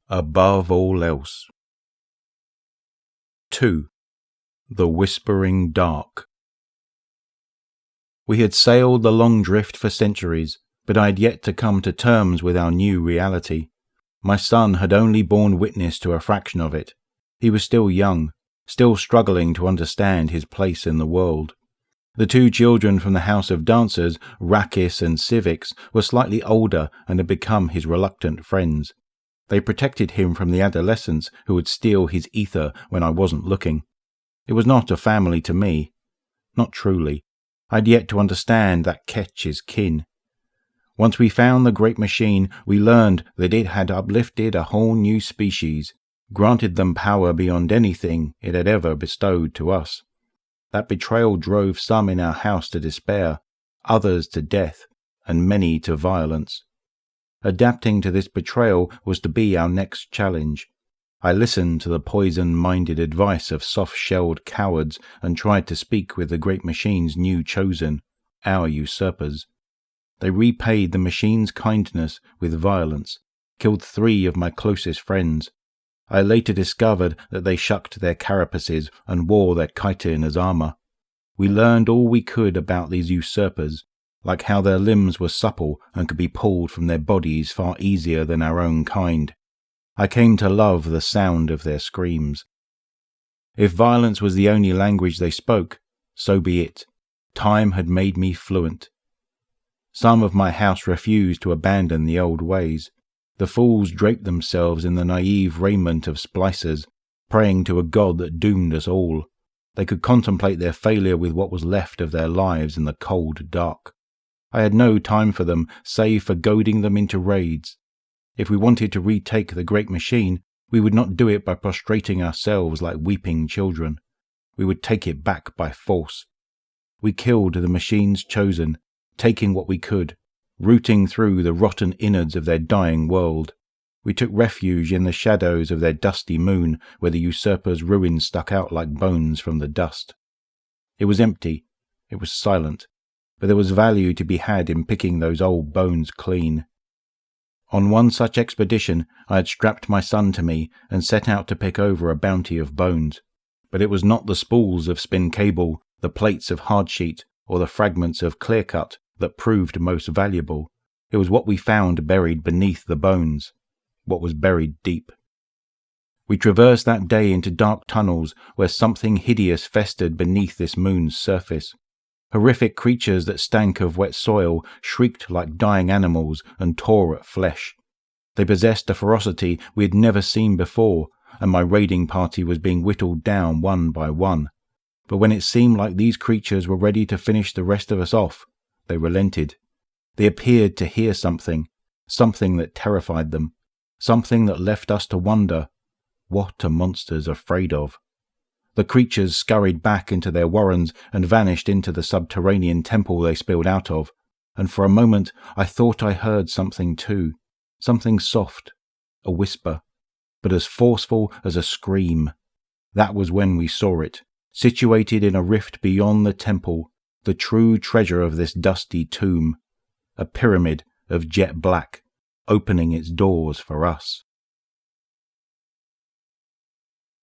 Above all else. 2. The Whispering Dark. We had sailed the long drift for centuries, but I had yet to come to terms with our new reality. My son had only borne witness to a fraction of it. He was still young, still struggling to understand his place in the world. The two children from the House of Dancers, Rakis and Civix, were slightly older and had become his reluctant friends. They protected him from the adolescents who would steal his ether when I wasn't looking. It was not a family to me. Not truly. I had yet to understand that Ketch is kin. Once we found the great machine, we learned that it had uplifted a whole new species, granted them power beyond anything it had ever bestowed to us. That betrayal drove some in our house to despair, others to death, and many to violence. Adapting to this betrayal was to be our next challenge. I listened to the poison-minded advice of soft-shelled cowards and tried to speak with the great machine's new chosen, our usurpers. They repaid the machine's kindness with violence, killed 3 of my closest friends. I later discovered that they shucked their carapaces and wore their chitin as armor. We learned all we could about these usurpers, like how their limbs were supple and could be pulled from their bodies far easier than our own kind. I came to love the sound of their screams. If violence was the only language they spoke, so be it. Time had made me fluent. Some of my house refused to abandon the old ways. The fools draped themselves in the naive raiment of splicers, praying to a god that doomed us all. They could contemplate their failure with what was left of their lives in the cold dark. I had no time for them, save for goading them into raids. If we wanted to retake the great machine, we would not do it by prostrating ourselves like weeping children. We would take it back by force. We killed the machine's chosen, taking what we could, rooting through the rotten innards of their dying world. We took refuge in the shadows of their dusty moon, where the usurpers' ruins stuck out like bones from the dust. It was empty. It was silent. But there was value to be had in picking those old bones clean. On one such expedition, I had strapped my son to me and set out to pick over a bounty of bones. But it was not the spools of spin cable, the plates of hardsheet, or the fragments of clear-cut that proved most valuable. It was what we found buried beneath the bones, what was buried deep. We traversed that day into dark tunnels where something hideous festered beneath this moon's surface. Horrific creatures that stank of wet soil shrieked like dying animals and tore at flesh. They possessed a ferocity we had never seen before, and my raiding party was being whittled down one by one. But when it seemed like these creatures were ready to finish the rest of us off, they relented. They appeared to hear something that terrified them, something that left us to wonder, what are monsters afraid of? The creatures scurried back into their warrens and vanished into the subterranean temple they spilled out of, and for a moment I thought I heard something too, something soft, a whisper, but as forceful as a scream. That was when we saw it, situated in a rift beyond the temple, the true treasure of this dusty tomb, a pyramid of jet black, opening its doors for us.